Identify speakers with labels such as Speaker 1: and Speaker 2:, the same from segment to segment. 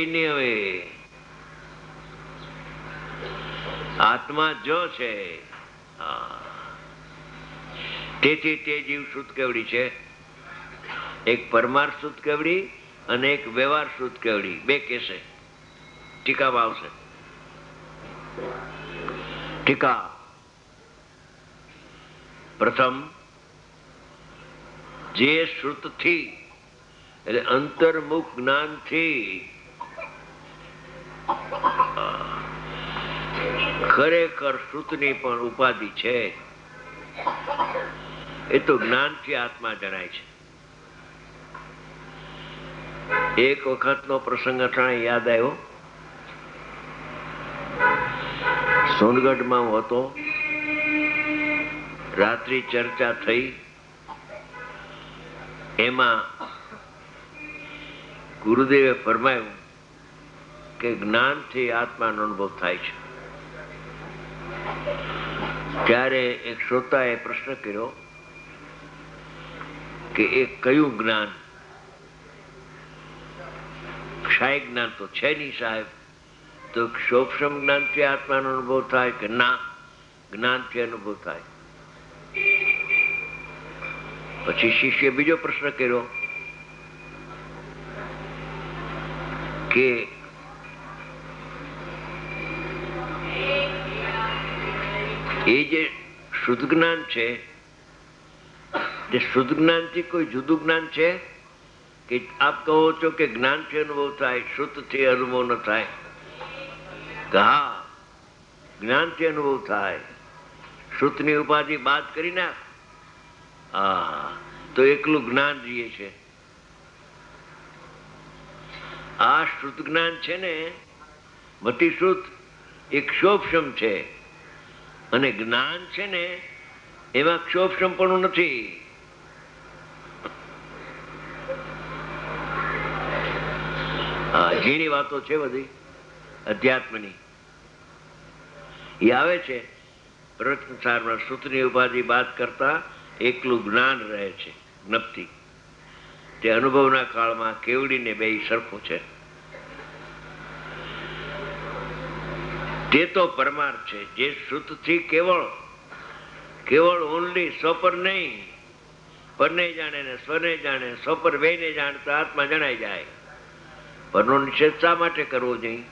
Speaker 1: હવે આત્મા જો છે, તેથી તે જીવ શુદ્ધ કેવડી છે. એક પરમાર શુદ્ધ કેવડી અને એક વ્યવહાર શુદ્ધ કેવડી, બે કેસે ટીકામાં આવશે. ટીકા પ્રથમ, જે શ્રુતથી એટલે અંતર્મુખ જ્ઞાનથી ખરેખર શ્રુતની પણ ઉપાધિ છે, એ તો જ્ઞાનથી આત્મા જણાય છે. એક વખતનો પ્રસંગ અટાણે યાદ આવ્યો. સોનગઢમાં હું હતો, રાત્રિ ચર્ચા થઈ. એમાં ગુરુદેવે ફરમાયું કે જ્ઞાનથી આત્માનો અનુભવ થાય છે. ત્યારે એક શ્રોતાએ પ્રશ્ન કર્યો કે એ કયું જ્ઞાન? ક્ષાય જ્ઞાન તો છે નહીં સાહેબ. તો સૂક્ષ્મ જ્ઞાનથી આત્માનો અનુભવ થાય કે ના, જ્ઞાનથી અનુભવ થાય. પછી શિષ્ય બીજો પ્રશ્ન કર્યો કે એ જે શુદ્ધ જ્ઞાન છે, તે શુદ્ધ જ્ઞાનથી કોઈ જુદું જ્ઞાન છે કે આપ કહો છો કે જ્ઞાનથી અનુભવ થાય, શુદ્ધથી અનુભવ ન થાય? હા, જ્ઞાનથી અનુભવ થાય. શુદ્ધની ઉપાધિ બાદ કરી નાખ, તો એકલું જ્ઞાન રહીએ છે. આ શુદ્ધ જ્ઞાન છે ને, મતિ શુદ્ધ એ ક્ષોભક્ષમ છે, અને જ્ઞાન છે ને એમાં ક્ષોભક્ષમ પણ નથી. ઝીણી વાતો છે બધી અધ્યાત્મની, એ આવે છે પ્રવચનસારમાં. સૂત્રની ઉપાધિ બાદ કરતા એકલું જ્ઞાન રહે છે, જ્ઞપ્તિ. તે અનુભવના કાળમાં કેવડીને બે સરખું છે. તે તો પરમાર્થ છે, જે શુદ્ધથી કેવળ ઓનલી સ્વપર નહીં, પરને જાણે ને સ્વને જાણે, સ્વપર બેને જાણતા આત્મા જણાઈ જાય. પરનો નિષેધ શા માટે કરવો જોઈએ?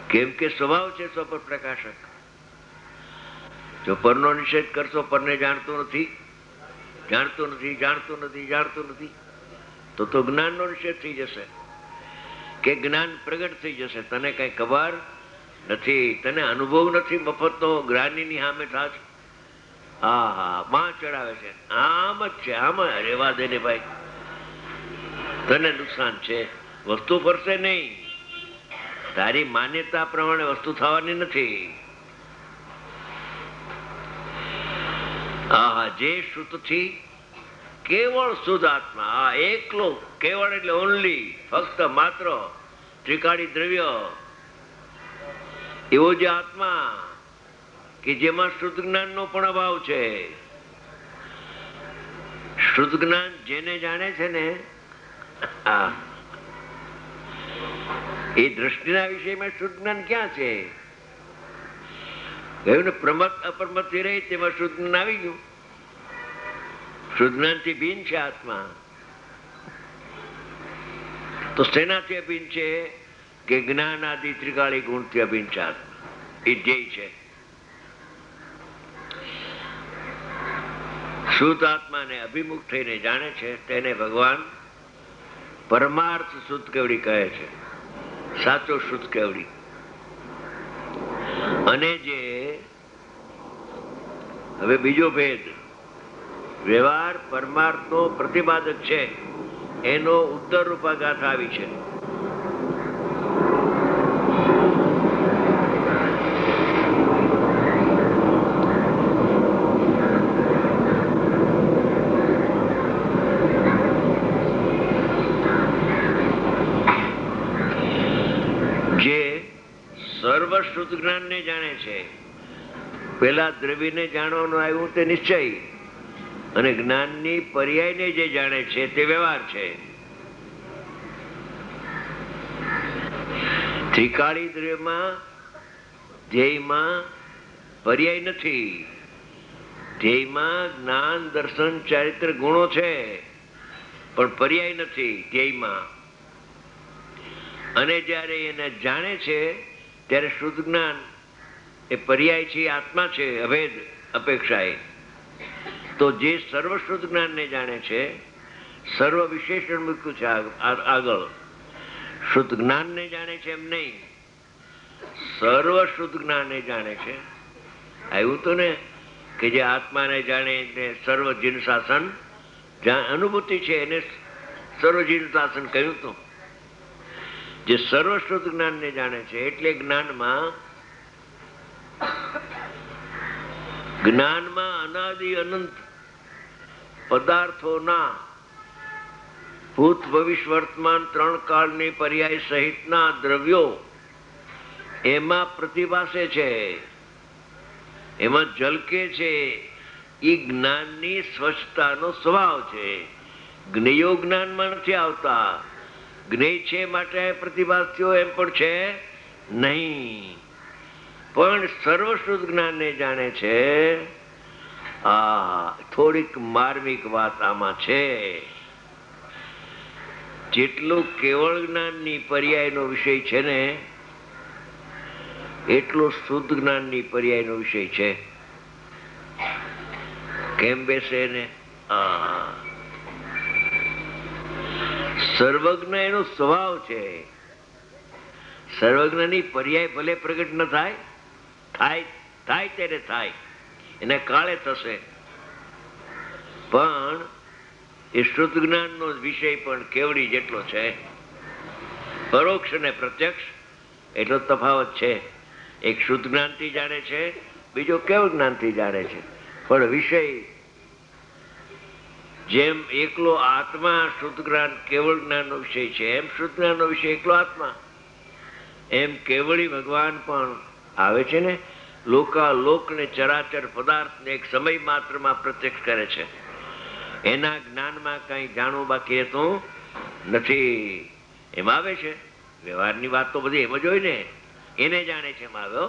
Speaker 1: કેમ કે સ્વભાવ છે સ્વપર પ્રકાશક. જો પરનો નિષેધ કરશો, પરને જાણતો નથી, તો જ્ઞાનનો નિષેધ થઈ જશે કે જ્ઞાન પ્રગટ થઈ જશે. તને કઈ ખબર નથી, તને અનુભવ નથી, મફતનો જ્ઞાનીની સામે થાશ. માં ચડાવે છે, આમ જ છે, આમ રેવા દે ને ભાઈ, તને નુકસાન છે. વસ્તુ ફરશે નહીં, તારી માન્યતા પ્રમાણે વસ્તુ થવાની નથી. જે શુદ્ધથી કેવળ શુદ્ધ આત્મા, એકલો, કેવળ એટલે ઓનલી, ફક્ત માત્ર ત્રિકાળી દ્રવ્ય, એવો જે આત્મા કે જેમાં શુદ્ધ જ્ઞાનનો પણ અભાવ છે. શુદ્ધ જ્ઞાન જેને જાણે છે ને, એ દ્રષ્ટિના વિષયમાં શુદ્ધ જ્ઞાન ક્યાં છે? કહ્યું ને, પ્રમત અપરમત થી રહી તેમાં શુદ્ધ જ્ઞાન આવી ગયું. શુદ્ધ જ્ઞાનથી ભિન્ન છે આત્મા. તો શેનાથી અભિન્ન છે? કે જ્ઞાન આદિ ત્રિકાળી ગુણથી અભિન્ન છે આત્મા. એ ધ્યેય છે. શુદ્ધ આત્માને અભિમુખ થઈને જાણે છે તેને ભગવાન પરમાર્થ શુદ્ધ કેવડી કહે છે, સાચો શુદ્ધ કેવડી. અને જે હવે બીજો ભેદ, વ્યવહાર પરમાર્થનો પ્રતિપાદક છે, એનો ઉત્તર રૂપાગાથ આવી છે. શુદ્ધ જ્ઞાન ને જાણે છે, પેલા દ્રવ્યને જાણવાનું આવ્યું તે નિશ્ચય, અને જ્ઞાનની પર્યાયને જે જાણે છે તે વ્યવહાર છે. ત્રિકાળી દ્રવ્યમાં ધ્યેયમાં પર્યાય નથી. ધ્યેયમાં જ્ઞાન દર્શન ચારિત્ર ગુણો છે પણ પર્યાય નથી ધ્યેયમાં. અને જ્યારે એને જાણે છે ત્યારે શુદ્ધ જ્ઞાન એ પર્યાય છે, આત્મા છે, અભેદ અપેક્ષાએ. તો જે સર્વ શુદ્ધ જ્ઞાનને જાણે છે, સર્વ વિશેષણ મૂક્યું છે આગળ. શુદ્ધ જ્ઞાનને જાણે છે એમ નહીં, સર્વ શુદ્ધ જ્ઞાનને જાણે છે. આવ્યું તો ને કે જે આત્માને જાણે ને સર્વ જીન શાસન અનુભૂતિ છે એને સર્વ જીન શાસન કહ્યું. તો જે સર્વ શુદ્ધ જ્ઞાનને જાણે છે એટલે જ્ઞાનમાં અનાદિ અનંત પદાર્થોના ભૂત ભવિષ્ય વર્તમાન ત્રણ કાળની પર્યાય સહિતના દ્રવ્યો એમાં પ્રતિભાસે છે, એમાં ઝલકે છે. એ જ્ઞાનની સ્વચ્છતાનો સ્વભાવ છે. જ્ઞેયો જ્ઞાનમાં નથી આવતા. જ્ઞેય છે માટે પ્રતિભાસ થયો એમ પણ છે નહીં. પણ સર્વશુદ્ધ જ્ઞાનને જાણે છે. થોડીક માર્મિક વાત આમાં છે. જેટલું કેવળ જ્ઞાનની પર્યાયનો વિષય છે ને એટલો શુદ્ધ જ્ઞાનની પર્યાયનો વિષય છે. કેમ બેસે ને? સર્વજ્ઞ એનો સ્વભાવ છે. સર્વજ્ઞની પર્યાય ભલે પ્રગટ ન થાય, થાય ત્યારે થાય, એને કાળે થશે. પણ એ શુદ્ધ જ્ઞાનનો વિષય પણ કેવડી જેટલો છે. પરોક્ષ અને પ્રત્યક્ષ એટલો તફાવત છે. એક શુદ્ધ જ્ઞાનથી જાણે છે, બીજો કેવળ જ્ઞાનથી જાણે છે. પણ વિષય જેમ એકલો આત્મા શુદ્ધ જ્ઞાન કેવળ જ્ઞાનનો વિષય છે, એમ શુદ્ધ જ્ઞાનનો વિષય એકલો આત્મા, એમ કેવળી ભગવાન પણ આવે છે ને. લોક ને ચરાચર પદાર્થને એક સમય માત્રમાં પ્રત્યક્ષ કરે છે. એના જ્ઞાનમાં કઈ જાણવું બાકી રહેતું નથી. એમ આવે છે. વ્યવહારની વાત તો બધી એમ જ હોય ને, એને જાણે છે એમ આવ્યો.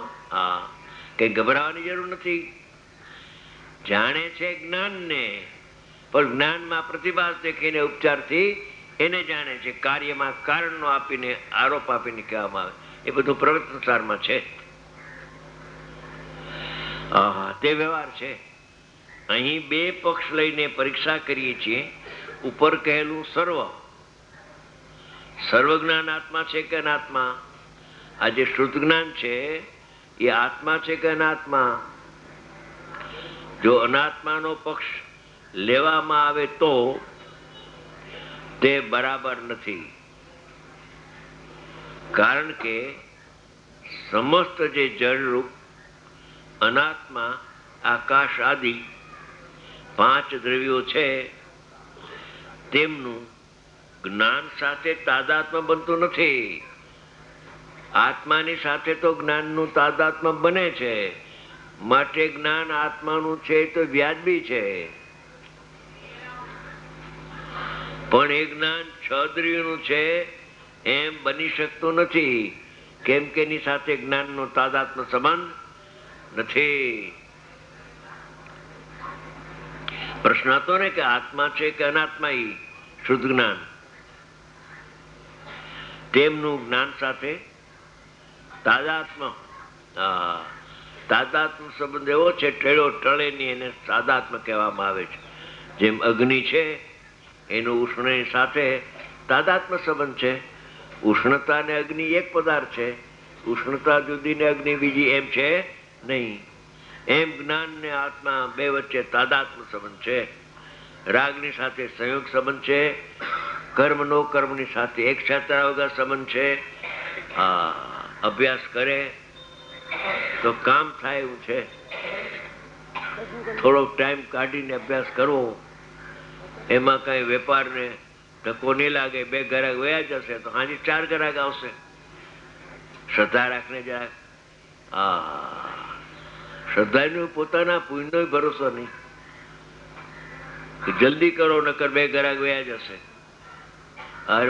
Speaker 1: કઈ ગભરાવાની જરૂર નથી. જાણે છે જ્ઞાનને, પણ જ્ઞાનમાં પ્રતિભાસ દેખીને ઉપચારથી એને જાણે છે. કાર્યમાં કારણનો આપીને આરોપ આપીને કહેવામાં આવે એ બધું પ્રવર્તનસારમાં છે. તે વ્યવહાર છે. અહીં બે પક્ષ લઈને પરીક્ષા કરીએ છીએ. ઉપર કહેલું સર્વજ્ઞાન આત્મા છે કે અનાત્મા? આ જે શુદ્ધ જ્ઞાન છે એ આત્મા છે કે અનાત્મા? જો અનાત્માનો પક્ષ લેવામાં આવે તો તે બરાબર નથી. કારણ કે સમસ્ત જે જળરૂપ અનાત્મા આકાશ આદિ 5 દ્રવ્યો છે તેમનું જ્ઞાન સાથે તાદાત્મ્ય બનતું નથી. આત્માની સાથે તો જ્ઞાનનું તાદાત્મ્ય બને છે, માટે જ્ઞાન આત્માનું છે તો વ્યાજબી છે. પણ એ જ્ઞાન 6 દ્રવ્યોનું છે એમ બની શકતું નથી. કેમ કે એની સાથે જ્ઞાનનો તાદાત્મ્ય સંબંધ નથી. પ્રશ્ન હતો ને કે આત્મા છે કે અનાત્મા? ઈ શુદ્ધ જ્ઞાન તેમનું જ્ઞાન સાથે તાદાત્મ્ય સંબંધ એવો છે, ટેળો ટળે નહીં, એને તાદાત્મ્ય કહેવામાં આવે છે. જેમ અગ્નિ છે એનું ઉષ્ણની સાથે તાદાત્મ્ય સંબંધ છે. ઉષ્ણતા ને અગ્નિ એક પદાર્થ છે. ઉષ્ણતા જુદી ને અગ્નિ બીજી એમ છે નહીં. એમ જ્ઞાન ને આત્મા બે વચ્ચે તાદાત્મ્ય સંબંધ છે. રાગની સાથે સંયોગ સંબંધ છે. કર્મ નો કર્મની સાથે એક છાત્રા વગર સંબંધ છે. અભ્યાસ કરે તો કામ થાય એવું છે. થોડોક ટાઈમ કાઢીને અભ્યાસ કરવો, એમાં કઈ વેપારને ધક્કો નહીં લાગે. 2 ગ્રાહક વયા જશે તો હાજી 4 ગ્રાહક આવશે. શ્રદ્ધા રાખને જરાક. શ્રદ્ધાનો પોતાના પુણ્યનો ભરોસો નહીં. જલ્દી કરો નકર 2 ગ્રાહક વયા જશે.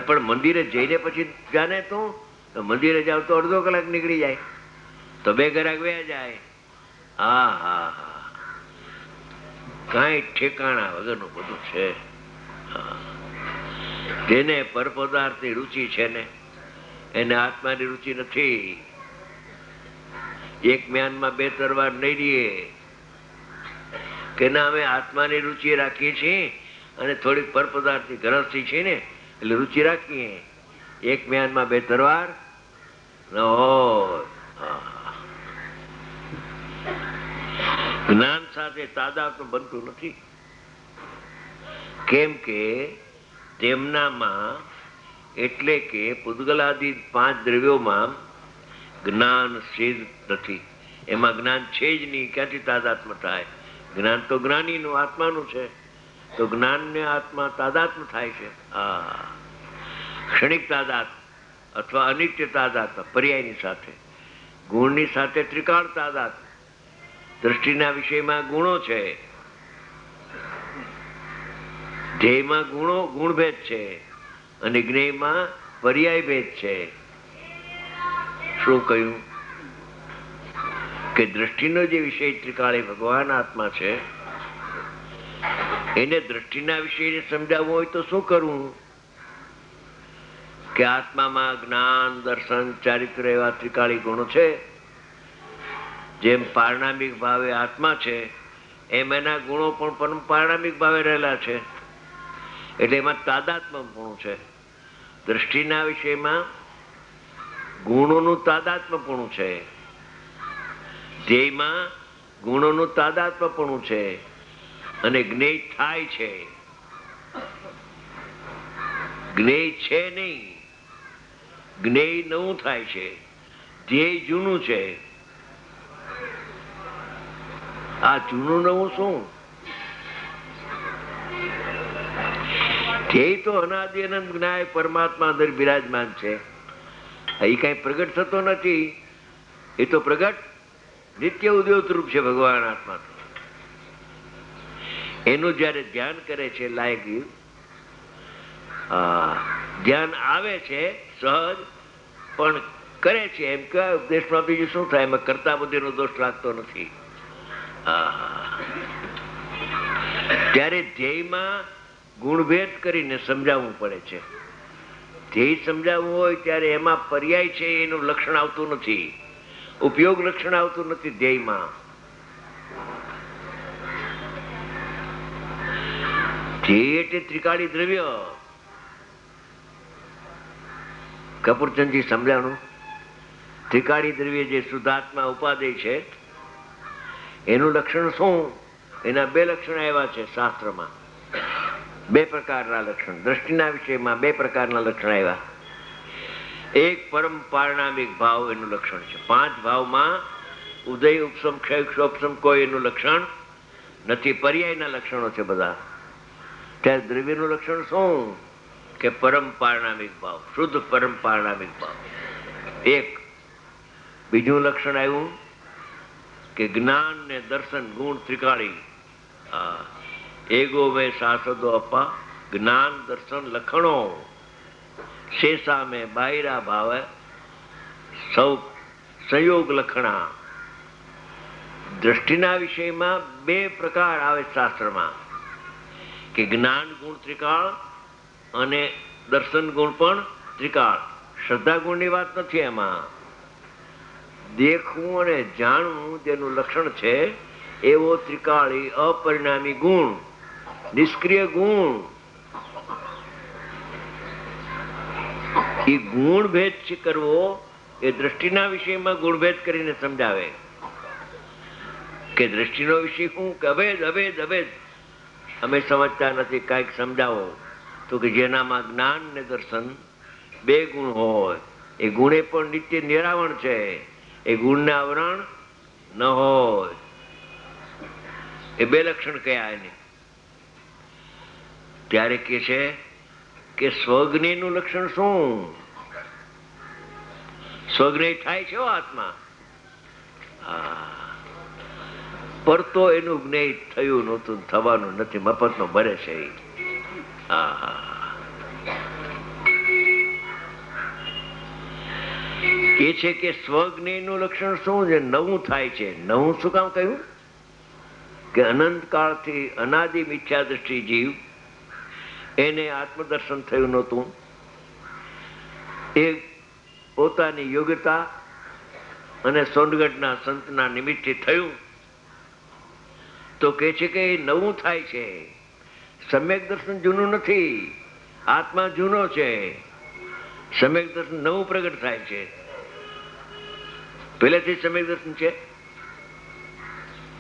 Speaker 1: પણ મંદિરે જઈને પછી જાણે તો તો મંદિરે જાવ તો અડધો કલાક નીકળી જાય, તો 2 કલાક વ્યા જાય. હા હા હા, કઈ ઠેકાણા વગરનું બધું છે. જેને પરપદાર્થની રુચિ છે ને એને આત્માની રુચિ નથી. એક મ્યાનમાં 2 તરવાર નહીં રહીએ કે ના અમે આત્માની રુચિ રાખીએ છીએ અને થોડીક પરપદાર્થની ગ્રહસ્થી છે ને એટલે રુચિ રાખીએ. એક મ્યાનમાં 2 તરવાર ન હોય. જ્ઞાન સાથે તાદાત્મ્ય બનતું નથી. કેમ કે તેમનામાં એટલે કે પૂતગલાદિ 5 દ્રવ્યોમાં જ્ઞાન સિદ્ધ નથી. એમાં જ્ઞાન છે જ નહીં, ક્યાંથી તાદાત્મ્ય થાય? જ્ઞાન તો જ્ઞાનીનું આત્માનું છે, તો જ્ઞાન ને આત્મા તાદાત્મ્ય થાય છે. ક્ષણિક તાદાત્મ્ય અથવા અનિત્ય તાદાત્મ્ય પર્યાયની સાથે, ગુણની સાથે ત્રિકાળ તાદાત્મ્ય. દ્રષ્ટિના વિષયમાં ગુણો છે, ધ્યેયમાં ગુણભેદ છે અને જ્ઞેયમાં પર્યાય ભેદ છે. શું કહ્યું? કે દ્રષ્ટિનો જે વિષય ત્રિકાળી ભગવાન આત્મા છે એને દ્રષ્ટિના વિષયને સમજાવવું હોય તો શું કરવું? કે આત્મામાં જ્ઞાન, દર્શન, ચારિત્ર એવા ત્રિકાળી ગુણો છે. જેમ પારણામિક ભાવે આત્મા છે એમ એના ગુણો પણ પારણામિક ભાવે રહેલા છે, એટલે એમાં તાદાત્મ્યપણું છે. દ્રષ્ટિના વિષયમાં ગુણોનું તાદાત્મ્યપણું છે, ધ્યેયમાં ગુણોનું તાદાત્મ્યપણું છે અને જ્ઞેય થાય છે. જ્ઞેય છે નહીં, જ્ઞેય નવું થાય છે, ધ્યેય જૂનું છે. આ જૂનું નવું શું? ધ્યેય તો અનાદિ અનંત જ્ઞાય પરમાત્મા અંદર બિરાજમાન છે. એ કઈ પ્રગટ થતો નથી, એ તો પ્રગટ નિત્ય ઉદ્યોત રૂપ છે ભગવાન આત્મા. એનું જયારે ધ્યાન કરે છે લાયક ધ્યાન આવે છે સહજ, પણ કરે છે એમ કે ઉપદેશમાં બીજું શું થાય? એમાં કરતા બુદ્ધિનો દોષ લાગતો નથી. ત્યારે ધ્યેયમાં ગુણભેદ કરીને સમજાવવું પડે છે. ધ્યેય સમજાવવું હોય ત્યારે એમાં પર્યાય છે એનું લક્ષણ આવતું નથી, ઉપયોગ લક્ષણ આવતું નથી ધ્યેયમાં. ધ્યેય એટલે ત્રિકાળી દ્રવ્ય. કપૂરચંદજી સમજાણું. ત્રિકાળી દ્રવ્ય જે શુદ્ધાત્મા ઉપાદેય છે એનું લક્ષણ શું? એના 2 લક્ષણ આવ્યા છે શાસ્ત્રમાં. 2 પ્રકારના લક્ષણ દ્રષ્ટિના વિષયમાં 2 પ્રકારના લક્ષણ આવ્યા. એક પરમ પારણામિક ભાવ એનું લક્ષણ છે. 5 ભાવમાં ઉદય, ઉપસમ, ક્ષય, ક્ષોપસમ કોઈ એનું લક્ષણ નથી, પર્યાયના લક્ષણો છે બધા. ત્યારે દ્રવ્યનું લક્ષણ શું? કે પરમ પારણામિક ભાવ, શુદ્ધ પરમ પારણામિક ભાવ. એક બીજું લક્ષણ આવ્યું કે જ્ઞાન ને દર્શન ગુણ ત્રિકાળી. એગો મે સાસદો અપા, જ્ઞાન દર્શન લખણો શેષા મેં બાયરા ભાવે સૌ સંયોગ લખણા. દ્રષ્ટિના વિષયમાં 2 પ્રકાર આવે શાસ્ત્રમાં, કે જ્ઞાન ગુણ ત્રિકાળ અને દર્શન ગુણ પણ ત્રિકાળ. શ્રદ્ધા ગુણની વાત નથી એમાં. દેખવું અને જાણવું જેનું લક્ષણ છે એવો ત્રિકાળી અપરિણામી ગુણ, નિષ્ક્રિય ગુણ. એ ગુણ ભેદ કરવો એ દ્રષ્ટિના વિષયમાં ગુણભેદ કરીને સમજાવે કે દ્રષ્ટિનો વિષય શું? કે અભેદ અભેદ અભેદ. અમે સમજતા નથી, કાંઈક સમજાવો. તો કે જેનામાં જ્ઞાન ને દર્શન 2 ગુણ હોય, એ ગુણે પણ નિત્ય નિરાવરણ છે, એ ગુણને આવરણ ન હોય. એ 2 લક્ષણ કયા એને? ત્યારે કે છે કે સ્વજ્ઞેયનું લક્ષણ શું? સ્વજ્ઞેય થાય છે આત્મા, પર તો એનું જ્ઞેય થયું નહોતું, થવાનું નથી, મફતનો ભરે છે. એ છે કે સ્વજ્ઞેયનું લક્ષણ શું છે? નવું થાય છે. નવું શું કામ કહ્યું? કે અનંત કાળથી અનાદિ મિથ્યા દ્રષ્ટિ જીવ એને આત્મદર્શન થયું નહોતું. એ પોતાની યોગ્યતા અને સોનગઢના સંતના નિમિત્તે થયું. તો કે છે કે એ નવું થાય છે. સમ્યક દર્શન જૂનું નથી, આત્મા જૂનો છે. સમ્યક દર્શન નવું પ્રગટ થાય છે. પહેલેથી સમ્યક દર્શન છે,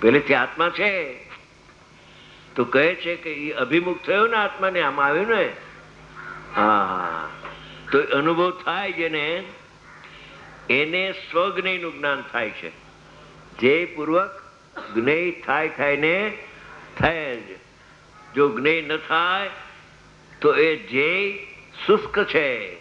Speaker 1: પહેલેથી આત્મા છે. તો કહે છે કે એ અભિમુખ થયો ને આત્માને, આમાં આવ્યું ને. હા, તો અનુભવ થાય જેને, એને સ્વજ્ઞેયનું જ્ઞાન થાય છે. જે પૂર્વક જ્ઞેય થાય ને થાય જ. જો જ્ઞેય ન થાય તો એ જે શુષ્ક છે,